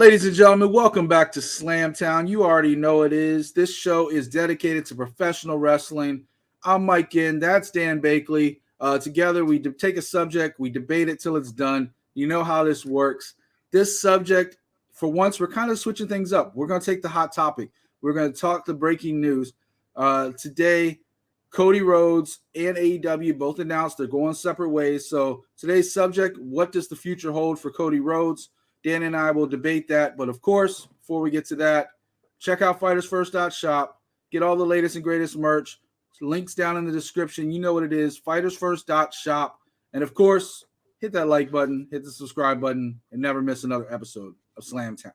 Ladies and gentlemen, welcome back to Slamtown. You already know it is. This show is dedicated to professional wrestling. I'm Mike Ginn. That's Dan Bakley. Together, we take a subject, we debate it till it's done. You know how this works. This subject, for once, we're kind of switching things up. We're going to take the hot topic. We're going to talk the breaking news. Today, Cody Rhodes and AEW both announced they're going separate ways. So today's subject, what does the future hold for Cody Rhodes? Dan and I will debate that. But of course, before we get to that, check out FightersFirst.shop. Get all the latest and greatest merch. Links down in the description. You know what it is, FightersFirst.shop. And of course, hit that like button, hit the subscribe button, and never miss another episode of Slamtown.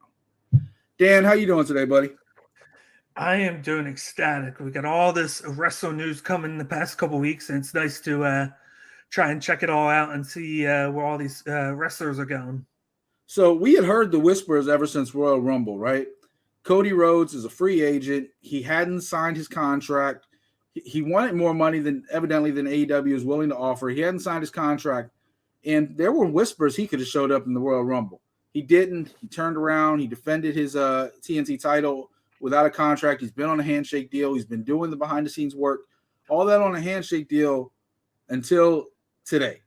Dan, how you doing today, buddy? I am doing ecstatic. We got all this wrestling news coming in the past couple weeks, and it's nice to try and check it all out and see where all these wrestlers are going. So we had heard the whispers ever since Royal Rumble, right? Cody Rhodes is a free agent. He hadn't signed his contract. He wanted more money than AEW is willing to offer. He hadn't signed his contract. And there were whispers he could have showed up in the Royal Rumble. He didn't. He turned around. He defended his TNT title without a contract. He's been on a handshake deal. He's been doing the behind-the-scenes work. All that on a handshake deal until today.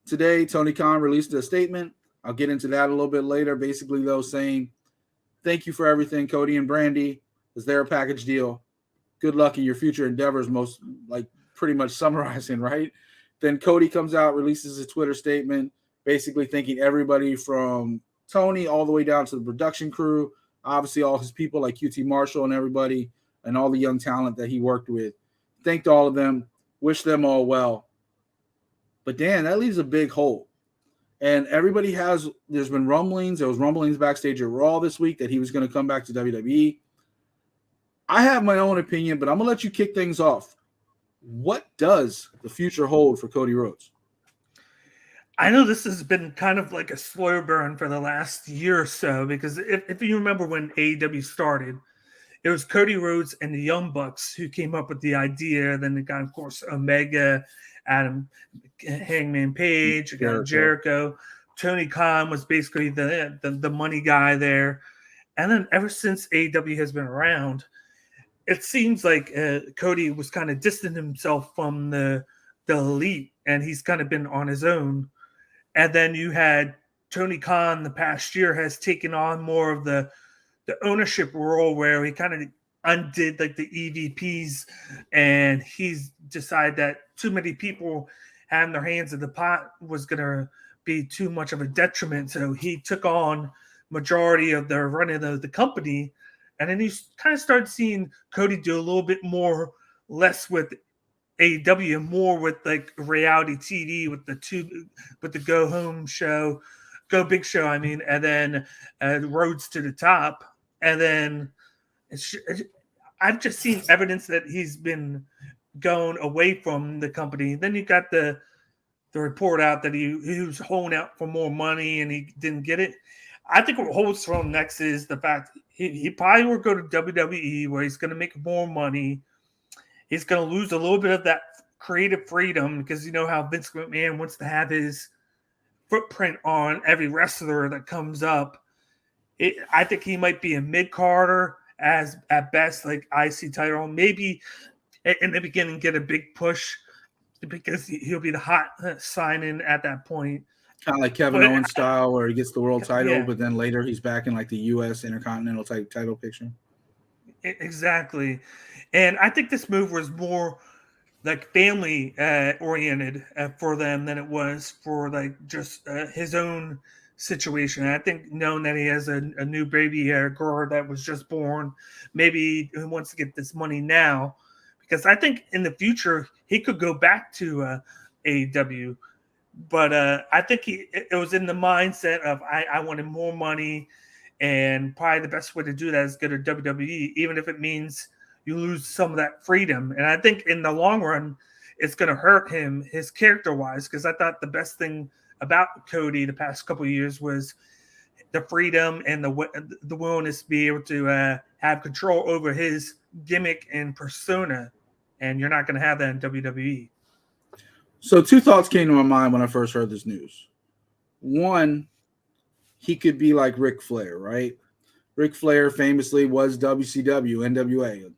Today, Tony Khan released a statement. I'll get into that a little bit later. Basically, though, saying thank you for everything, Cody and Brandy. Is there a package deal? Good luck in your future endeavors, most like pretty much summarizing, right? Then Cody comes out, releases a Twitter statement, basically thanking everybody from Tony all the way down to the production crew, obviously all his people like QT Marshall and everybody, and all the young talent that he worked with. Thanked all of them, wished them all well. But Dan, that leaves a big hole. And there's been rumblings. There was rumblings backstage at Raw this week that he was going to come back to WWE. I have my own opinion, but I'm going to let you kick things off. What does the future hold for Cody Rhodes? I know this has been kind of like a slow burn for the last year or so, because if you remember when AEW started, it was Cody Rhodes and the Young Bucks who came up with the idea. Then they got, of course, Omega, Adam Hangman Page, Jericho. Tony Khan was basically the money guy there. And then ever since AEW has been around, it seems like Cody was kind of distancing himself from the elite, and he's kind of been on his own. And then you had Tony Khan the past year has taken on more of the ownership role, where he kind of undid like the EVPs, and he's decided that too many people having their hands in the pot was going to be too much of a detriment. So he took on majority of the running of the company. And then you kind of start seeing Cody do a little bit more, less with AEW, more with like reality TV, with the Go Home show, Go Big Show, I mean, and then Roads to the Top. And then I've just seen evidence that he's been going away from the company. Then you got the report out that he was holding out for more money and he didn't get it. I think what holds from next is the fact he probably will go to WWE, where he's going to make more money. He's going to lose a little bit of that creative freedom, because you know how Vince McMahon wants to have his footprint on every wrestler that comes up. I think he might be a mid-carder as at best, like IC title. Maybe in the beginning get a big push, because he'll be the hot sign-in at that point. Kind of like Kevin Owens style, where he gets the world title, but then later he's back in like the U.S. Intercontinental type title picture. Exactly. And I think this move was more like family oriented for them than it was for like just his own situation. I think knowing that he has a new baby girl that was just born, maybe he wants to get this money now, because I think in the future he could go back to AEW. But I think it was in the mindset of I wanted more money, and probably the best way to do that is go to WWE, even if it means you lose some of that freedom. And I think in the long run, it's going to hurt him, his character-wise, because I thought the best thing about Cody the past couple of years was the freedom and the willingness to be able to have control over his gimmick and persona, and you're not going to have that in WWE. So two thoughts came to my mind when I first heard this news. One, he could be like Ric Flair, right? Ric Flair famously was WCW, NWA.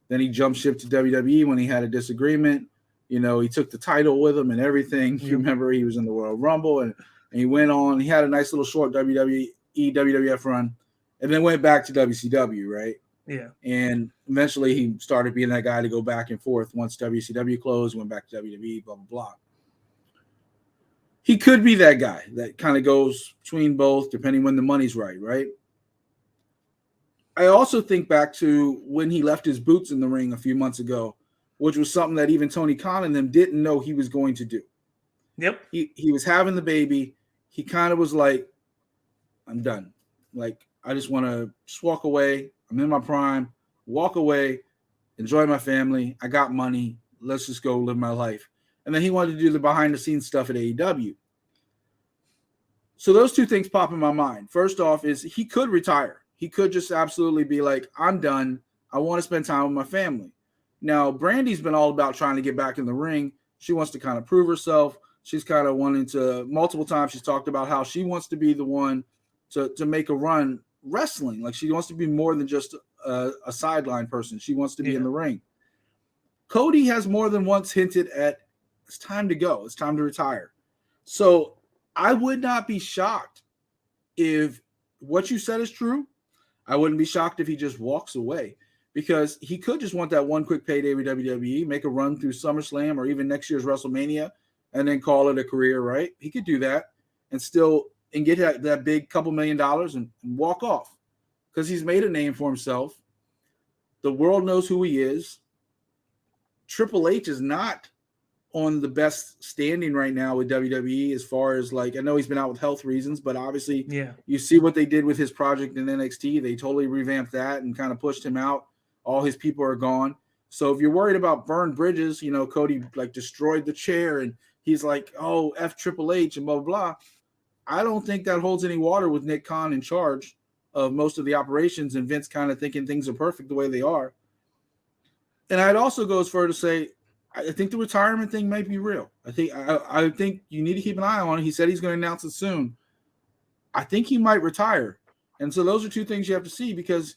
Then he jumped ship to WWE when he had a disagreement. You know, he took the title with him and everything. You remember he was in the Royal Rumble and he went on. He had a nice little short WWE, WWF run and then went back to WCW, right? Yeah. And eventually he started being that guy to go back and forth. Once WCW closed, went back to WWE, blah, blah, blah. He could be that guy that kind of goes between both, depending when the money's right, right? I also think back to when he left his boots in the ring a few months ago, which was something that even Tony Khan and them didn't know he was going to do. Yep. He was having the baby. He kind of was like, I'm done. Like, I just want to just walk away. I'm in my prime. Walk away. Enjoy my family. I got money. Let's just go live my life. And then he wanted to do the behind-the-scenes stuff at AEW. So those two things pop in my mind. First off is he could retire. He could just absolutely be like, I'm done. I want to spend time with my family. Now, Brandy's been all about trying to get back in the ring. She wants to kind of prove herself. She's kind of wanting to, multiple times she's talked about how she wants to be the one to make a run wrestling. Like she wants to be more than just a sideline person. She wants to be in the ring. Cody has more than once hinted at it's time to go. It's time to retire. So I would not be shocked if what you said is true. I wouldn't be shocked if he just walks away because he could just want that one quick payday with WWE, make a run through SummerSlam or even next year's WrestleMania, and then call it a career, right? He could do that and still and get that big couple $1 million and walk off because he's made a name for himself. The world knows who he is. Triple H is not on the best standing right now with WWE as far as like, I know he's been out with health reasons, but obviously you see what they did with his project in NXT. They totally revamped that and kind of pushed him out. All his people are gone. So if you're worried about burned bridges, you know, Cody like destroyed the chair and he's like, oh, F Triple H and blah, blah, blah. I don't think that holds any water with Nick Khan in charge of most of the operations and Vince kind of thinking things are perfect the way they are. And I'd also go as far to say, I think the retirement thing might be real. I think you need to keep an eye on it. He said he's going to announce it soon. I think he might retire. And so those are two things you have to see because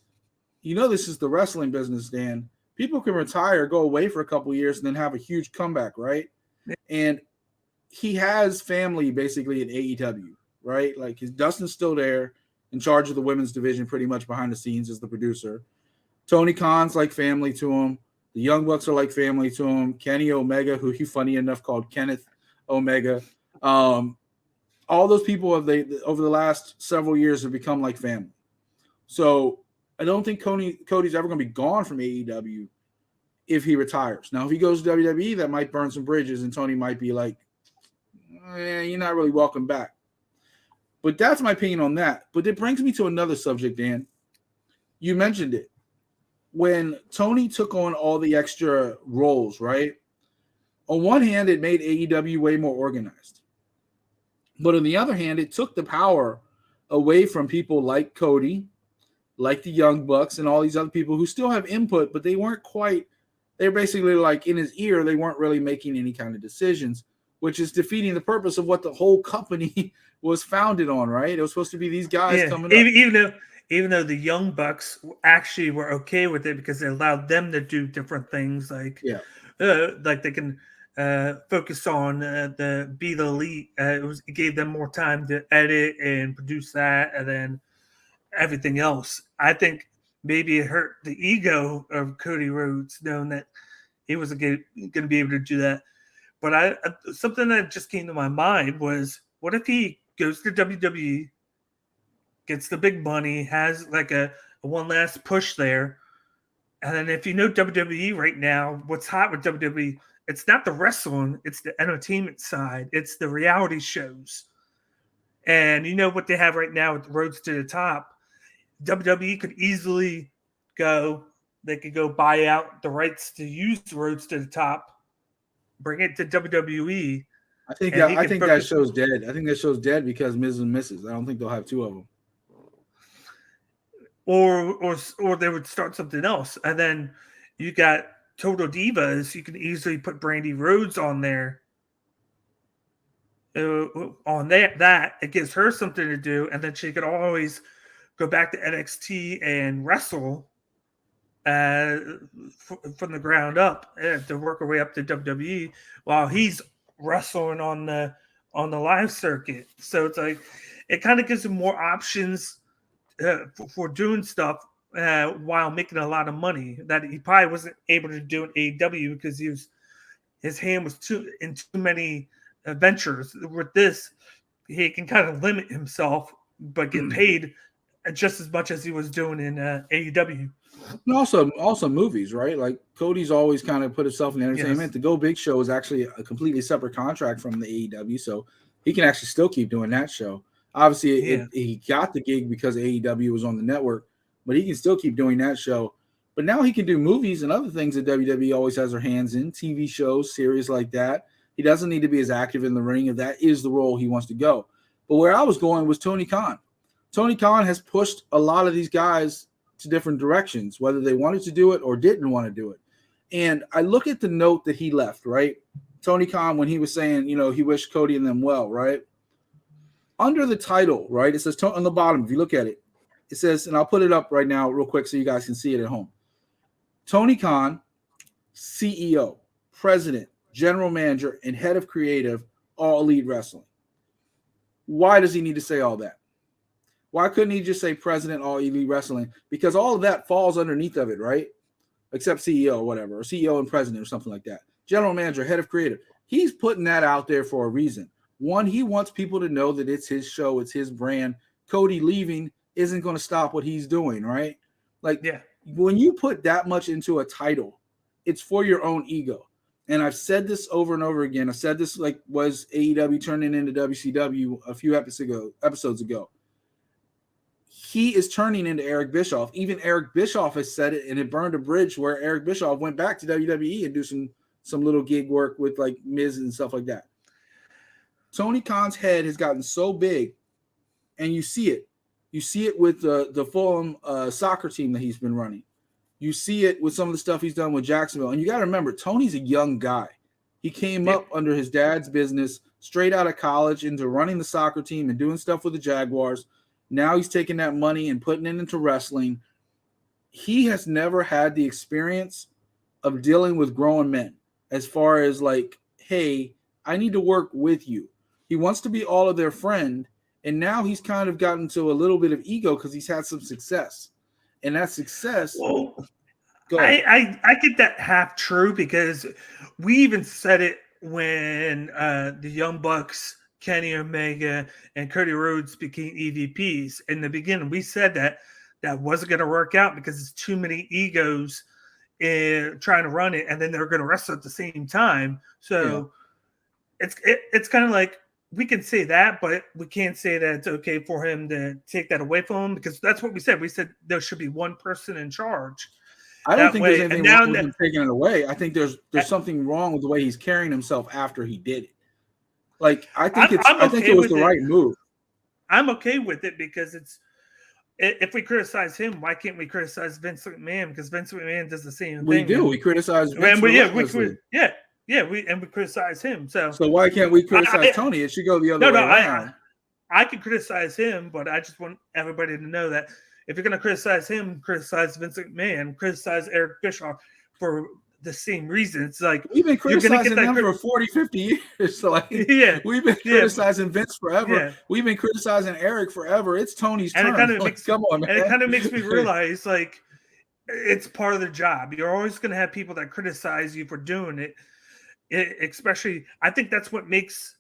you know this is the wrestling business, Dan. People can retire, go away for a couple of years, and then have a huge comeback, right? And he has family basically in AEW, right? Like Dustin's still there in charge of the women's division pretty much behind the scenes as the producer. Tony Khan's like family to him. The Young Bucks are like family to him. Kenny Omega, who he funny enough called Kenneth Omega. All those people over the last several years have become like family. So I don't think Cody's ever going to be gone from AEW if he retires. Now, if he goes to WWE, that might burn some bridges, and Tony might be like, you're not really welcome back. But that's my opinion on that. But it brings me to another subject, Dan. You mentioned it. When Tony took on all the extra roles, right? On one hand, it made AEW way more organized. But on the other hand, it took the power away from people like Cody, like the Young Bucks, and all these other people who still have input, but they weren't quite, they're basically like in his ear, they weren't really making any kind of decisions, which is defeating the purpose of what the whole company was founded on, right? It was supposed to be these guys coming up. Even though the Young Bucks actually were okay with it because it allowed them to do different things, like they can focus on be the elite. It gave them more time to edit and produce that, and then everything else. I think maybe it hurt the ego of Cody Rhodes, knowing that he wasn't going to be able to do that. But something that just came to my mind was, what if he goes to WWE, gets the big money, has like a one last push there. And then if you know WWE right now, what's hot with WWE, it's not the wrestling, it's the entertainment side. It's the reality shows. And you know what they have right now with Roads to the Top. WWE could easily they could go buy out the rights to use Roads to the Top, bring it to WWE. I think that show's dead. I think that show's dead because Ms. and Mrs. I don't think they'll have two of them. Or they would start something else. And then you got Total Divas. You can easily put Brandy Rhodes on there. on that it gives her something to do, and then she could always go back to NXT and wrestle from the ground up to work her way up to WWE while he's wrestling on the live circuit. So it's like it kind of gives him more options for doing stuff while making a lot of money that he probably wasn't able to do in AEW because his hand was in too many ventures. With this, he can kind of limit himself but get paid just as much as he was doing in AEW. And also movies, right? Like Cody's always kind of put himself in entertainment. Yes. The Go Big Show is actually a completely separate contract from the AEW, so he can actually still keep doing that show. Obviously, he got the gig because AEW was on the network, but he can still keep doing that show. But now he can do movies and other things that WWE always has their hands in, TV shows, series like that. He doesn't need to be as active in the ring if that is the role he wants to go. But where I was going was Tony Khan. Tony Khan has pushed a lot of these guys to different directions, whether they wanted to do it or didn't want to do it. And I look at the note that he left, right? Tony Khan, when he was saying, he wished Cody and them well, right? Under the title, right? It says on the bottom, if you look at it, it says, and I'll put it up right now real quick so you guys can see it at home. Tony Khan, CEO, president, general manager, and head of creative, All Elite Wrestling. Why does he need to say all that? Why couldn't he just say president, All Elite Wrestling? Because all of that falls underneath of it, right? Except CEO or whatever, or CEO and president or something like that. General manager, head of creative. He's putting that out there for a reason. One, he wants people to know that it's his show, it's his brand. Cody leaving isn't going to stop what he's doing, right? When you put that much into a title, it's for your own ego. And I've said this over and over again. I said this was AEW turning into WCW a few episodes ago. He is turning into Eric Bischoff. Even Eric Bischoff has said it, and it burned a bridge where Eric Bischoff went back to WWE and do some little gig work with Miz and stuff like that. Tony Khan's head has gotten so big, and you see it. You see it with the Fulham soccer team that he's been running. You see it with some of the stuff he's done with Jacksonville. And you got to remember, Tony's a young guy. He came up under his dad's business, straight out of college, into running the soccer team and doing stuff with the Jaguars. Now he's taking that money and putting it into wrestling. He has never had the experience of dealing with grown men as far as hey, I need to work with you. He wants to be all of their friend. And now he's kind of gotten to a little bit of ego because he's had some success. And that success. Well, I get that half true because we even said it when the Young Bucks, Kenny Omega, and Cody Rhodes became EVPs. In the beginning, we said that wasn't going to work out because it's too many egos trying to run it, and then they're going to wrestle at the same time. So it's kind of like, we can say that, but we can't say that it's okay for him to take that away from him because that's what we said. We said there should be one person in charge. I don't think there's anything wrong with him taking it away. I think there's something wrong with the way he's carrying himself after he did it. I think it was the right move. I'm okay with it because if we criticize him, why can't we criticize Vince McMahon? Because Vince McMahon does the same thing. We do. We criticize Vince. We criticize him. So why can't we criticize Tony? It should go the other way around. I can criticize him, but I just want everybody to know that if you're going to criticize him, criticize Vince McMahon, criticize Eric Bischoff for the same reason. It's like we've been criticizing them for 40, 50 years. So we've been criticizing Vince forever. Yeah. We've been criticizing Eric forever. It's Tony's turn. Come on, man. And it kind of makes me realize it's part of the job. You're always going to have people that criticize you for doing it. Especially, I think that's what makes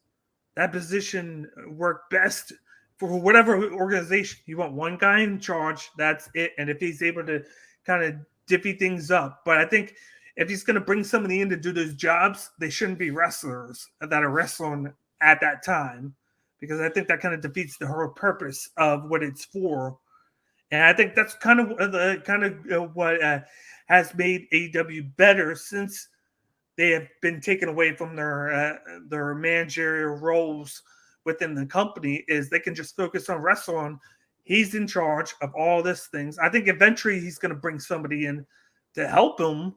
that position work best for whatever organization. You want one guy in charge, that's it. And if he's able to kind of divvy things up, but I think if he's going to bring somebody in to do those jobs, they shouldn't be wrestlers that are wrestling at that time, because I think that kind of defeats the whole purpose of what it's for. And I think that's kind of what has made AEW better since they have been taken away from their managerial roles within the company, is they can just focus on wrestling. He's in charge of all these things. I think eventually he's going to bring somebody in to help him,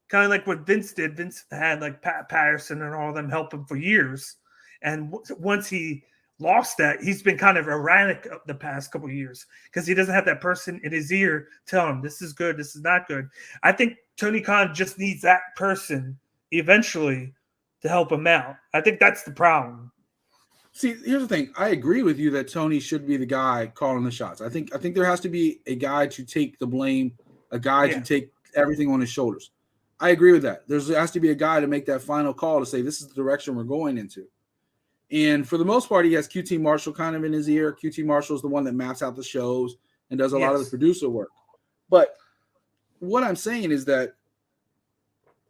kind of like what Vince did. Vince had Pat Patterson and all of them help him for years. And once he lost that, he's been kind of erratic the past couple of years because he doesn't have that person in his ear telling him this is good, this is not good. I think Tony Khan just needs that person eventually to help him out. I think that's the problem. See, here's the thing. I agree with you that Tony should be the guy calling the shots. I think there has to be a guy to take the blame, a guy to take everything on his shoulders. I agree with that. There has to be a guy to make that final call to say this is the direction we're going into. And for the most part, he has QT Marshall kind of in his ear. QT Marshall is the one that maps out the shows and does a lot of the producer work. But what I'm saying is that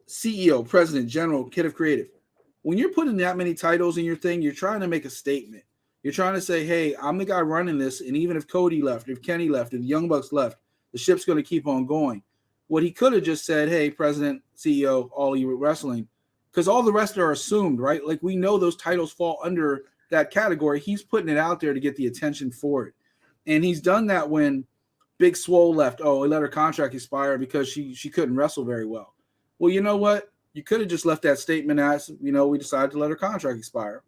CEO, president, general, head of creative, when you're putting that many titles in your thing, you're trying to make a statement. You're trying to say, hey, I'm the guy running this. And even if Cody left, if Kenny left, if the Young Bucks left, the ship's going to keep on going. What he could have just said, hey, president, CEO, All Elite Wrestling, because all the rest are assumed, right? Like we know those titles fall under that category. He's putting it out there to get the attention for it. And he's done that when Big Swole left. Oh, he let her contract expire because she couldn't wrestle very well. Well, you know what? You could have just left that statement as, we decided to let her contract expire.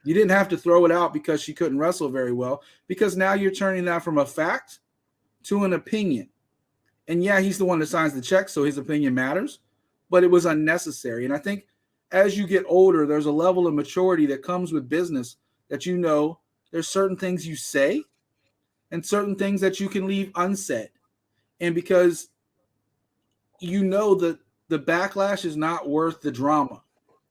You didn't have to throw it out because she couldn't wrestle very well, because now you're turning that from a fact to an opinion. And yeah, he's the one that signs the check, so his opinion matters, but it was unnecessary. And I think as you get older, there's a level of maturity that comes with business that there's certain things you say and certain things that you can leave unsaid. And because that the backlash is not worth the drama.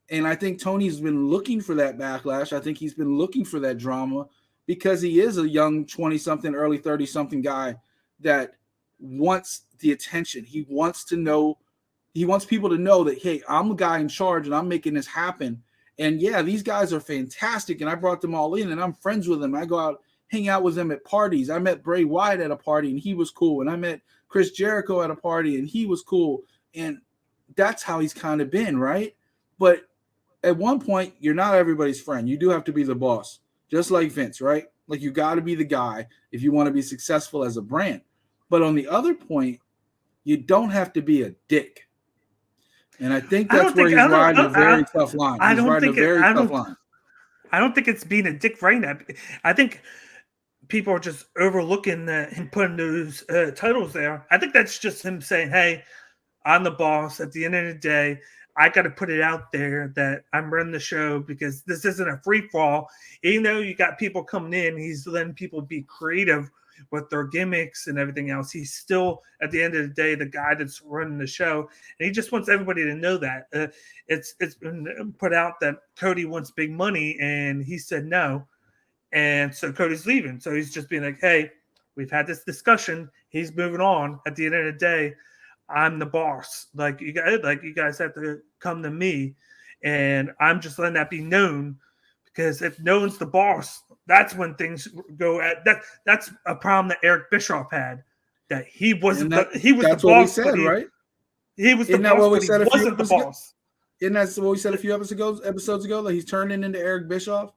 And I think Tony's been looking for that backlash. I think he's been looking for that drama because he is a young 20-something, early 30-something guy that wants the attention. He wants people to know that, hey, I'm the guy in charge and I'm making this happen. And yeah, these guys are fantastic. And I brought them all in and I'm friends with them. I go out, hang out with them at parties. I met Bray Wyatt at a party and he was cool. And I met Chris Jericho at a party and he was cool. And that's how he's kind of been, right? But at one point, you're not everybody's friend. You do have to be the boss, just like Vince, right? Like you got to be the guy if you want to be successful as a brand. But on the other point, you don't have to be a dick. And I think that's where he's riding a very tough line. He's riding a very tough line. I don't think it's being a dick right now. I think people are just overlooking him putting those titles there. I think that's just him saying, hey, I'm the boss. At the end of the day, I got to put it out there that I'm running the show because this isn't a free fall. Even though you got people coming in, he's letting people be creative with their gimmicks and everything else. He's still, at the end of the day, the guy that's running the show. And he just wants everybody to know that. It's been put out that Cody wants big money, and he said no. And so Cody's leaving. So he's just being like, hey, we've had this discussion. He's moving on. At the end of the day, I'm the boss. Like you guys have to come to me. And I'm just letting that be known, because if no one's the boss, that's when things go at that. That's a problem that Eric Bischoff had, that he wasn't he was the boss. That's what we said, right? He was the boss, but he wasn't the boss. Isn't that what we said a few episodes ago, that he's turning into Eric Bischoff?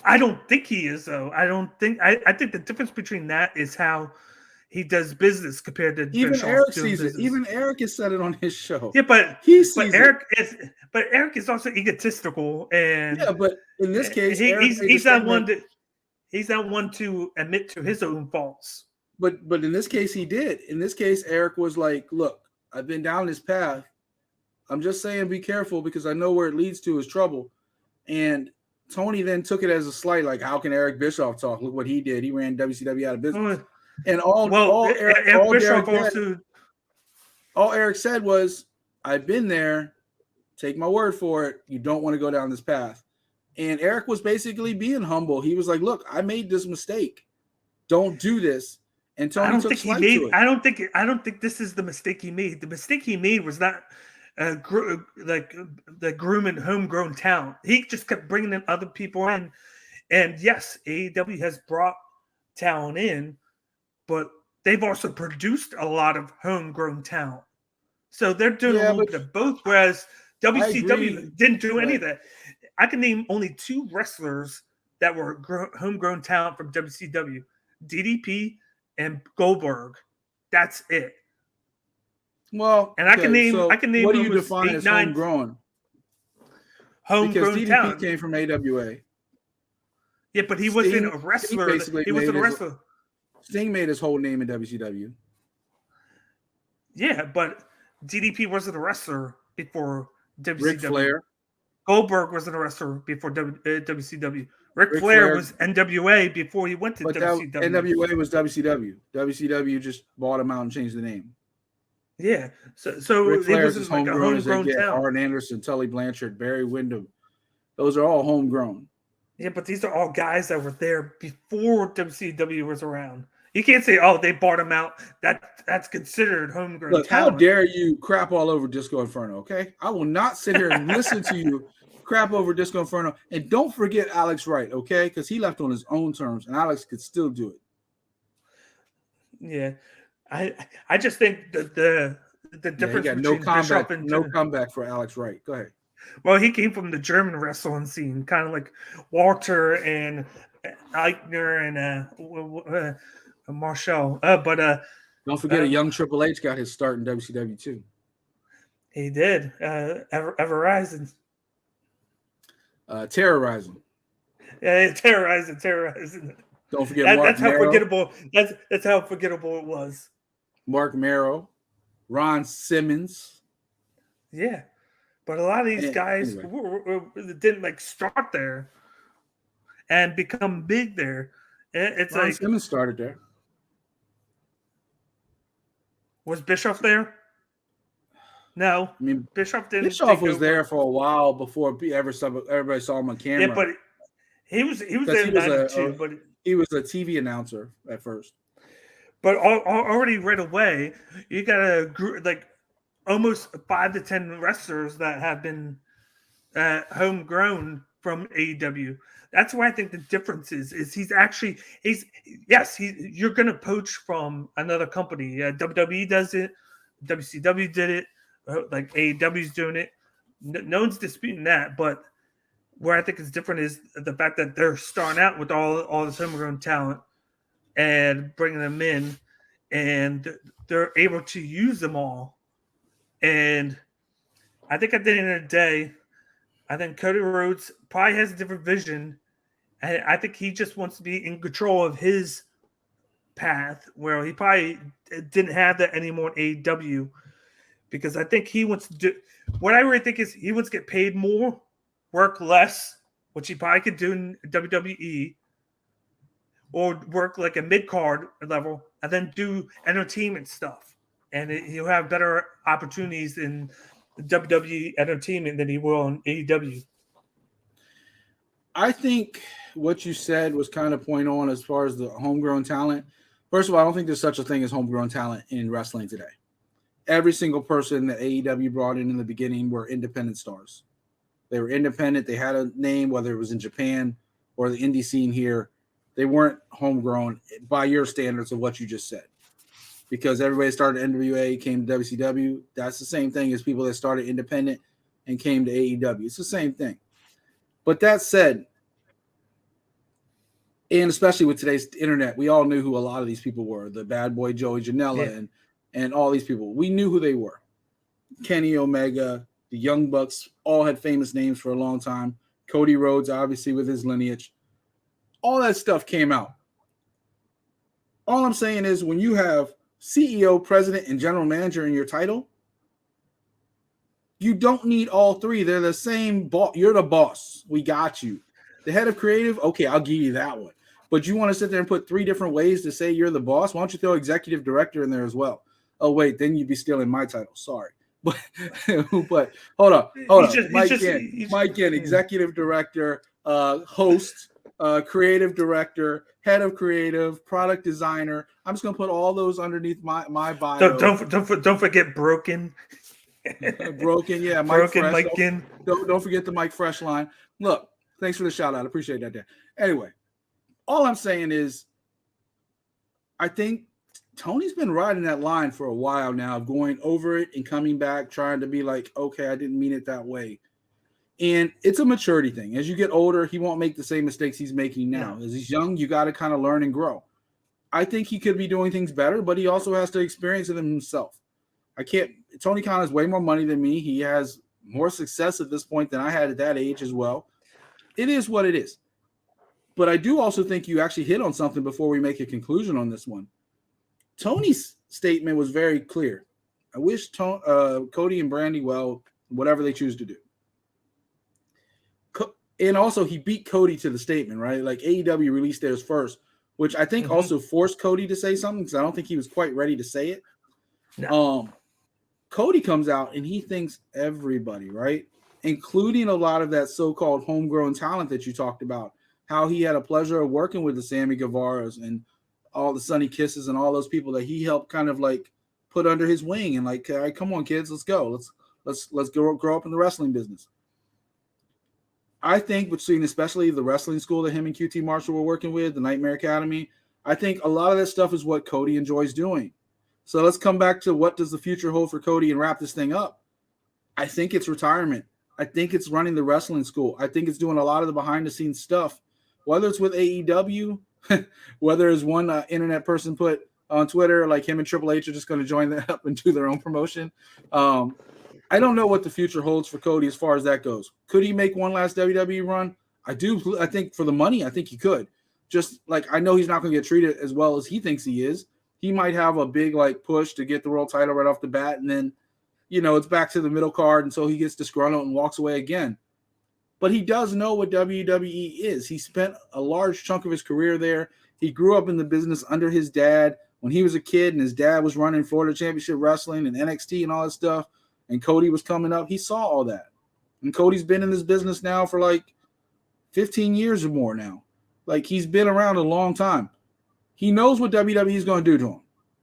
I don't think he is, though. I think the difference between that is how he does business compared to even Eric sees it. Even Eric has said it on his show. Yeah, but Eric is also egotistical, and yeah, but in this case, he's not one to. He's not one to admit to his own faults. But in this case, he did. In this case, Eric was like, look, I've been down this path. I'm just saying be careful because I know where it leads to is trouble. And Tony then took it as a slight, like, how can Eric Bischoff talk? Look what he did. He ran WCW out of business. And all Eric said was, I've been there. Take my word for it. You don't want to go down this path. And Eric was basically being humble. He was like, look, I made this mistake. Don't do this. And Tony took slight to it. I don't think this is the mistake he made. The mistake he made was not like the grooming homegrown talent. He just kept bringing in other people in. And yes, AEW has brought talent in, but they've also produced a lot of homegrown talent. So they're doing a little bit of both, whereas WCW didn't do any of that. I can name only 2 wrestlers that were homegrown talent from WCW: DDP and Goldberg. That's it. Well, and I can name. What do you define as homegrown? Homegrown because DDP talent came from AWA. Yeah, but he wasn't a wrestler. He wasn't a wrestler. Sting made his whole name in WCW. Yeah, but DDP wasn't a wrestler before WCW. Ric Flair. Goldberg wasn't a wrestler before WCW. Ric Flair was NWA before he went to WCW. NWA was WCW. WCW just bought him out and changed the name. Yeah, so Ric Flair is like homegrown as they get. Arn Anderson, Tully Blanchard, Barry Windham. Those are all homegrown. Yeah, but these are all guys that were there before WCW was around. You can't say, "Oh, they bought him out." That's considered homegrown. Look, talent. how dare you crap all over Disco Inferno? Okay, I will not sit here and listen to you crap over Disco Inferno. And don't forget Alex Wright, okay? Because he left on his own terms, and Alex could still do it. Yeah, I just think that the difference between Bischoff and no comeback for Alex Wright. Go ahead. Well, he came from the German wrestling scene, kind of like Walter and Eichner and Marshall. But don't forget, a young Triple H got his start in WCW too. He did. Ever Rising. Terrorizing. Yeah, terrorizing. Don't forget Mark that's how Merrow. forgettable. That's how forgettable it was. Mark Merrow, Ron Simmons. Yeah, but a lot of these guys didn't like start there and become big there. It's Ron like Simmons started there. Was Bischoff there? No, I mean, Bischoff didn't. Bischoff was there for a while before everybody saw him on camera. Yeah, but he was there in '92. But he was a TV announcer at first. But already right away, you got a group like almost 5 to 10 wrestlers that have been homegrown from AEW. That's why I think the difference is you're going to poach from another company. WWE does it, WCW did it, like AEW's doing it. No one's disputing that, but where I think it's different is the fact that they're starting out with all this homegrown talent and bringing them in, and they're able to use them all. And I think at the end of the day, I think Cody Rhodes probably has a different vision. And I think he just wants to be in control of his path, where he probably didn't have that anymore in AEW, because I think he wants to do what I really think is he wants to get paid more, work less, which he probably could do in WWE, or work like a mid-card level and then do entertainment stuff. And he'll have better opportunities in the WWE entertainment than he will in AEW. I think what you said was kind of point on as far as the homegrown talent. First of all, I don't think there's such a thing as homegrown talent in wrestling today. Every single person that AEW brought in the beginning were independent stars. They were independent. They had a name, whether it was in Japan or the indie scene here. They weren't homegrown by your standards of what you just said. Because everybody started NWA, came to WCW. That's the same thing as people that started independent and came to AEW. It's the same thing. But that said, and especially with today's internet, we all knew who a lot of these people were. The Bad Boy Joey Janela and all these people. We knew who they were. Kenny Omega, the Young Bucks, all had famous names for a long time. Cody Rhodes, obviously, with his lineage. All that stuff came out. All I'm saying is when you have CEO, president, and general manager in your title, you don't need all three. They're the same boss. You're the boss. We got you. The head of creative, okay, I'll give you that one. But you want to sit there and put 3 different ways to say you're the boss? Why don't you throw executive director in there as well? Oh, wait, then you'd be stealing my title. Sorry. But hold on. Mike Ginn, executive director, host, creative director, head of creative, product designer. I'm just going to put all those underneath my bio. Don't forget Broken. Broken, yeah. Mike Ginn. Don't forget the Mike Fresh line. Look, thanks for the shout out. I appreciate that, Dan. Anyway, all I'm saying is I think Tony's been riding that line for a while now, going over it and coming back, trying to be like, okay, I didn't mean it that way. And it's a maturity thing. As you get older, he won't make the same mistakes he's making now. As he's young, you got to kind of learn and grow. I think he could be doing things better, but he also has to experience it himself. Tony Khan has way more money than me. He has more success at this point than I had at that age as well. It is what it is. But I do also think you actually hit on something before we make a conclusion on this one. Tony's statement was very clear. I wish Cody and Brandy well, whatever they choose to do. And also, he beat Cody to the statement, right? Like AEW released theirs first, which I think also forced Cody to say something because I don't think he was quite ready to say it. No. Cody comes out and he thanks everybody, right? Including a lot of that so-called homegrown talent that you talked about. How he had a pleasure of working with the Sammy Guevaras and all the Sonny Kisses and all those people that he helped kind of like put under his wing and like, all right, come on, kids, let's go. Let's grow up in the wrestling business. I think between especially the wrestling school that him and QT Marshall were working with, the Nightmare Academy, I think a lot of that stuff is what Cody enjoys doing. So let's come back to what does the future hold for Cody and wrap this thing up. I think it's retirement. I think it's running the wrestling school. I think it's doing a lot of the behind-the-scenes stuff, whether it's with AEW, whether as one internet person put on Twitter, like him and Triple H are just going to join that up and do their own promotion. I don't know what the future holds for Cody as far as that goes. Could he make one last WWE run? I do. I think for the money, I think he could. Just like I know he's not going to get treated as well as he thinks he is. He might have a big like push to get the world title right off the bat, and then, it's back to the middle card, and so he gets disgruntled and walks away again. But he does know what WWE is. He spent a large chunk of his career there. He grew up in the business under his dad when he was a kid, and his dad was running Florida Championship Wrestling and NXT and all that stuff. And Cody was coming up. He saw all that. And Cody's been in this business now for like 15 years or more now. Like he's been around a long time. He knows what WWE is going to do to him.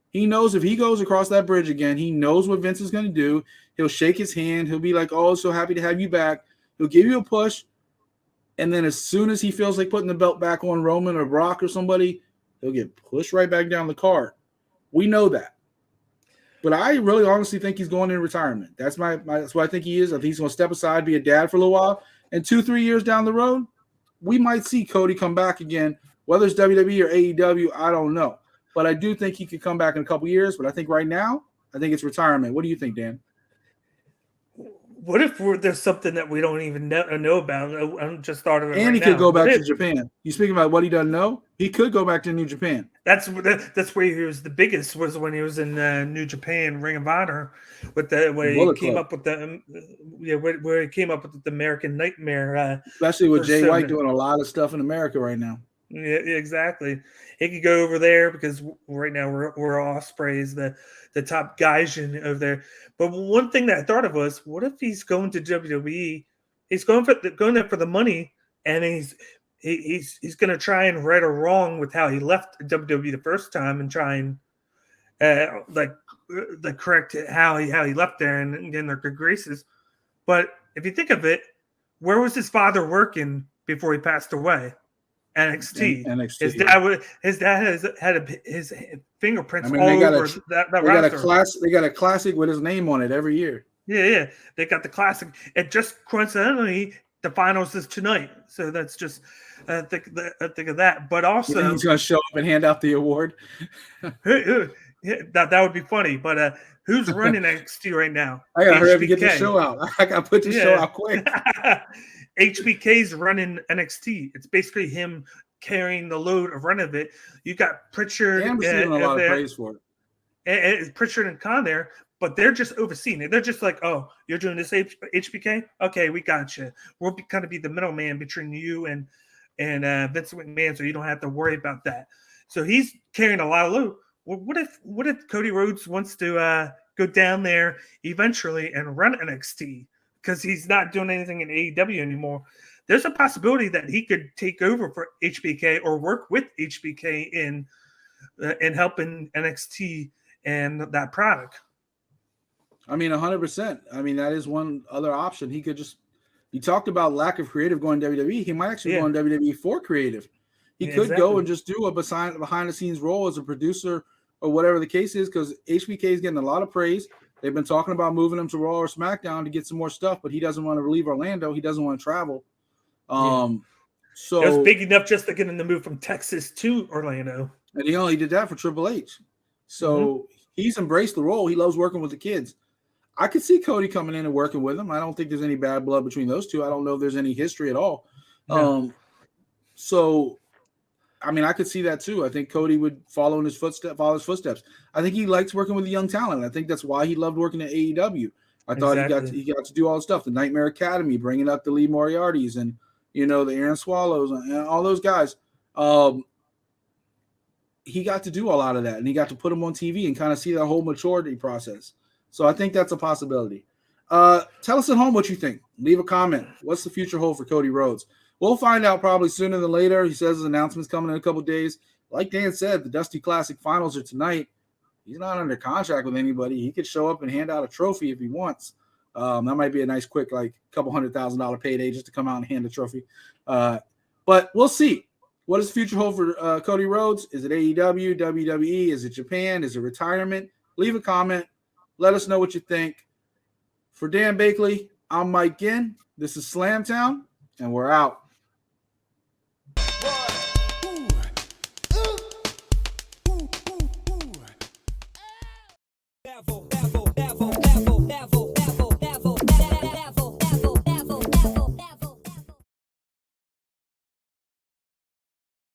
He knows if he goes across that bridge again, he knows what Vince is going to do. He'll shake his hand. He'll be like, oh, so happy to have you back. He'll give you a push. And then as soon as he feels like putting the belt back on Roman or Brock or somebody, he'll get pushed right back down the card. We know that. But I really honestly think he's going into retirement. That's that's what I think he is. I think he's going to step aside, be a dad for a little while. And 2-3 years down the road, we might see Cody come back again. Whether it's WWE or AEW, I don't know. But I do think he could come back in a couple years. But I think right now, I think it's retirement. What do you think, Dan? What if there's something that we don't even know about? I'm just thought of it. And he could go back to Japan. You speaking about what he doesn't know? He could go back to New Japan. That's where he was the biggest, was when he was in New Japan Ring of Honor with where he came up with where he came up with the American Nightmare. Especially with Jay White doing a lot of stuff in America right now. Yeah, exactly. He could go over there because right now we're Osprey's the top gaijin over there. But one thing that I thought of was, what if he's going to WWE? He's going there for the money, and he's going to try and right a wrong with how he left WWE the first time, and try and correct how he left there and get in their good graces. But if you think of it, where was his father working before he passed away? NXT. His dad has had his fingerprints all over that roster. They got a classic with his name on it every year. Yeah. They got the classic. And just coincidentally, the finals is tonight. So that's just think of that. But also, he's going to show up and hand out the award. That would be funny. But who's running NXT right now? I got to hurry up and get the show out. I got to put the show out quick. HBK's running NXT. It's basically him carrying the load of run of it. You got Pritchard. I'm receiving a lot of praise for it. And Pritchard and Khan there, but they're just overseeing it. They're just like, oh, you're doing this HBK? Okay, we got you. We'll kind of be the middleman between you and Vince McMahon, so you don't have to worry about that. So he's carrying a lot of load. Well, what if Cody Rhodes wants to go down there eventually and run NXT? Because he's not doing anything in AEW anymore. There's a possibility that he could take over for HBK or work with HBK in helping NXT and that product. I mean, 100%. I mean, that is one other option. He could just – you talked about lack of creative going WWE. He might actually go on WWE for creative. He could go and just do a behind-the-scenes role as a producer or whatever the case is, because HBK is getting a lot of praise. They've been talking about moving him to Raw or SmackDown to get some more stuff, but he doesn't want to leave Orlando. He doesn't want to travel. So it was big enough just to get him to move from Texas to Orlando. And he only did that for Triple H. So he's embraced the role. He loves working with the kids. I could see Cody coming in and working with him. I don't think there's any bad blood between those two. I don't know if there's any history at all. No. So, I mean, I could see that too. I think Cody would follow his footsteps. I think he likes working with the young talent. I think that's why he loved working at AEW. I thought Exactly. he got to do all the stuff, the Nightmare Academy, bringing up the Lee Moriartys and the Aaron Swallows and all those guys. He got to do a lot of that, and he got to put them on TV and kind of see that whole maturity process. So I think that's a possibility. Tell us at home what you think. Leave a comment. What's the future hold for Cody Rhodes? We'll find out probably sooner than later. He says his announcement's coming in a couple days. Like Dan said, the Dusty Classic Finals are tonight. He's not under contract with anybody. He could show up and hand out a trophy if he wants. That might be a nice, quick, like couple $100,000 payday just to come out and hand a trophy. But we'll see. What is the future hold for Cody Rhodes? Is it AEW, WWE? Is it Japan? Is it retirement? Leave a comment. Let us know what you think. For Dan Bakley, I'm Mike Ginn. This is Slamtown, and we're out. Never.